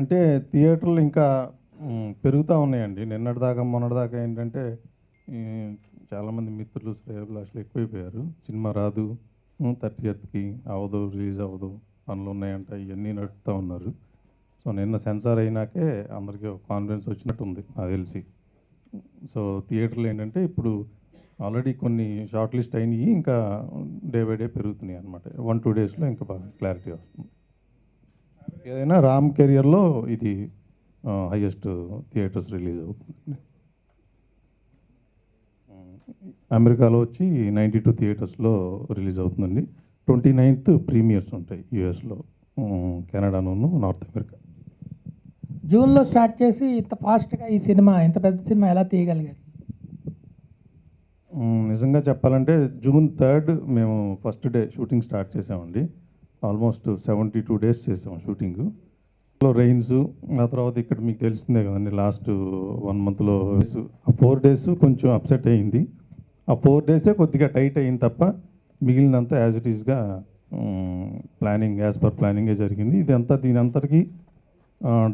అంటే థియేటర్లు ఇంకా పెరుగుతూ ఉన్నాయండి. నిన్నటిదాకా మొన్నటిదాకా ఏంటంటే ఈ చాలామంది మిత్రులు శ్రేయోభిలాషులు ఎక్కువైపోయారు. సినిమా రాదు, 30th అవ్వదు, రిలీజ్ అవ్వదు, పనులు ఉన్నాయంట, ఇవన్నీ నడుపుతూ ఉన్నారు. సో నిన్న సెన్సార్ అయినాకే అందరికీ ఒక కాన్ఫిడెన్స్ వచ్చినట్టు ఉంది నాకు తెలిసి. సో థియేటర్లు ఏంటంటే ఇప్పుడు ఆల్రెడీ కొన్ని షార్ట్ లిస్ట్ అయినాయి, ఇంకా డే బై డే పెరుగుతున్నాయి అనమాట. 1-2 డేస్లో ఇంకా బాగా క్లారిటీ వస్తుంది. ఏదైనా రామ్ కెరియర్లో ఇది హైయెస్ట్ థియేటర్స్ రిలీజ్ అవుతుంది. అమెరికాలో వచ్చి 92 థియేటర్స్లో రిలీజ్ అవుతుందండి. 29th ప్రీమియర్స్ ఉంటాయి యూఎస్లో, కెనడాను, నార్త్ అమెరికా. జూన్లో స్టార్ట్ చేసి ఇంత ఫాస్ట్గా ఈ సినిమా, ఇంత పెద్ద సినిమా ఎలా తీయగలిగారు? నిజంగా చెప్పాలంటే June 3rd మేము ఫస్ట్ డే షూటింగ్ స్టార్ట్ చేసామండి. ఆల్మోస్ట్ 72 డేస్ చేసాం షూటింగ్. రెయిన్స్, ఆ తర్వాత ఇక్కడ మీకు తెలిసిందే కదండి, లాస్ట్ 1 monthలో ఆ 4 days కొంచెం అప్సెట్ అయ్యింది. ఆ 4 days కొద్దిగా టైట్ అయింది తప్ప మిగిలినంతా యాజ్ ఇట్ ఈస్గా ప్లానింగ్, యాజ్ పర్ ప్లానింగే జరిగింది. ఇదంతా దీనంతటికీ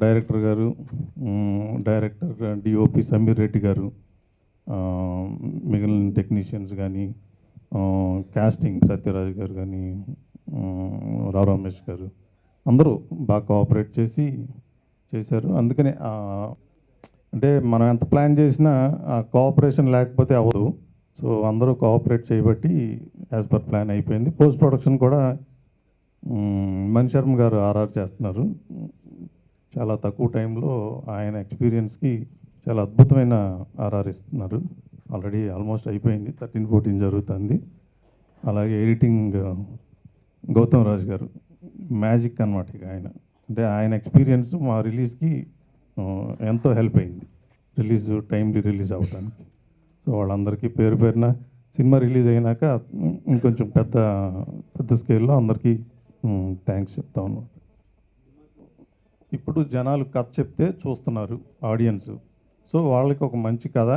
డైరెక్టర్ గారు, డైరెక్టర్ డిఓపి సమీర్ రెడ్డి గారు, మిగిలిన టెక్నీషియన్స్ కానీ, కాస్టింగ్ సత్యరాజ్ గారు కానీ, రావు రమేష్ గారు, అందరూ బాగా కోఆపరేట్ చేశారు. అందుకనే అంటే మనం ఎంత ప్లాన్ చేసినా ఆ కోఆపరేషన్ లేకపోతే అవ్వదు. సో అందరూ కోఆపరేట్ చేయబట్టి యాజ్ పర్ ప్లాన్ అయిపోయింది. పోస్ట్ ప్రొడక్షన్ కూడా మణి శర్మ గారు ఆర్ఆర్ చేస్తున్నారు. చాలా తక్కువ టైంలో ఆయన ఎక్స్పీరియన్స్కి చాలా అద్భుతమైన ఆర్ఆర్ ఇస్తున్నారు. ఆల్రెడీ ఆల్మోస్ట్ అయిపోయింది, 13-14 జరుగుతుంది. అలాగే ఎడిటింగ్ గౌతమ్ రాజ్ గారు, మ్యాజిక్ అనమాట. ఇక అంటే ఆయన ఎక్స్పీరియన్స్ మా రిలీజ్కి ఎంతో హెల్ప్ అయింది, టైమ్లీ రిలీజ్ అవ్వడానికి. సో వాళ్ళందరికీ పేరు పేరున సినిమా రిలీజ్ అయినాక ఇంకొంచెం పెద్ద స్కేల్లో అందరికీ థ్యాంక్స్ చెప్తా ఉన్నాను. ఇప్పుడు జనాలు కథ చెప్తే చూస్తున్నారు ఆడియన్స్. సో వాళ్ళకి ఒక మంచి కథ,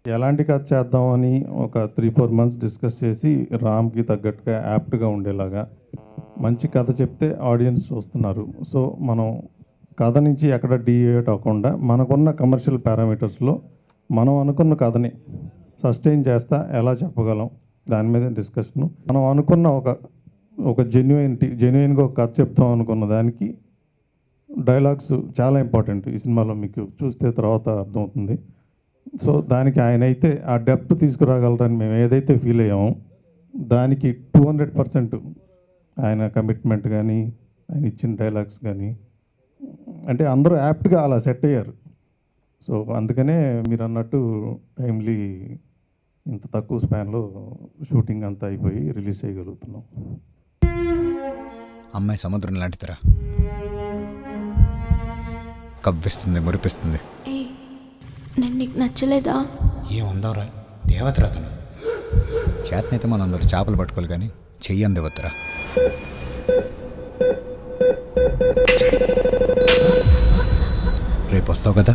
ఎలాంటి కథ చేద్దామని ఒక 3-4 months డిస్కస్ చేసి రామ్కి తగ్గట్టుగా యాప్ట్గా ఉండేలాగా మంచి కథ చెప్తే ఆడియన్స్ చూస్తున్నారు. సో మనం కథ నుంచి ఎక్కడ డీవియేట్ అవ్వకుండా మనకున్న కమర్షియల్ పారామీటర్స్లో మనం అనుకున్న కథని సస్టైన్ చేస్తా ఎలా చెప్పగలం దాని మీద డిస్కషను. మనం అనుకున్న ఒక జెన్యున్గా ఒక కథ చెప్తాం అనుకున్న దానికి డైలాగ్స్ చాలా ఇంపార్టెంట్ ఈ సినిమాలో, మీకు చూస్తే తర్వాత అర్థమవుతుంది. సో దానికి ఆయన అయితే ఆ డెప్త్ తీసుకురాగలరని మేము ఏదైతే ఫీల్ అయ్యామో దానికి 200% ఆయన కమిట్మెంట్ కానీ, ఆయన ఇచ్చిన డైలాగ్స్ కానీ, అంటే అందరూ యాప్ట్గా అలా సెట్ అయ్యారు. సో అందుకనే మీరు అన్నట్టు టైమ్లీ ఇంత తక్కువ స్పాన్లో షూటింగ్ అంతా అయిపోయి రిలీజ్ చేయగలుగుతున్నాం. అమ్మాయి సముద్రం లాంటిదిరా, కవ్విస్తుంది, మురిపిస్తుంది. నేను నీకు నచ్చలేదా? ఏముందవరా, దేవతరా తను. చేతనైతే మనం అందరూ చేపలు పట్టుకోవాలి కానీ చెయ్యి అందేవద్దురా. రేపు వస్తావు కదా?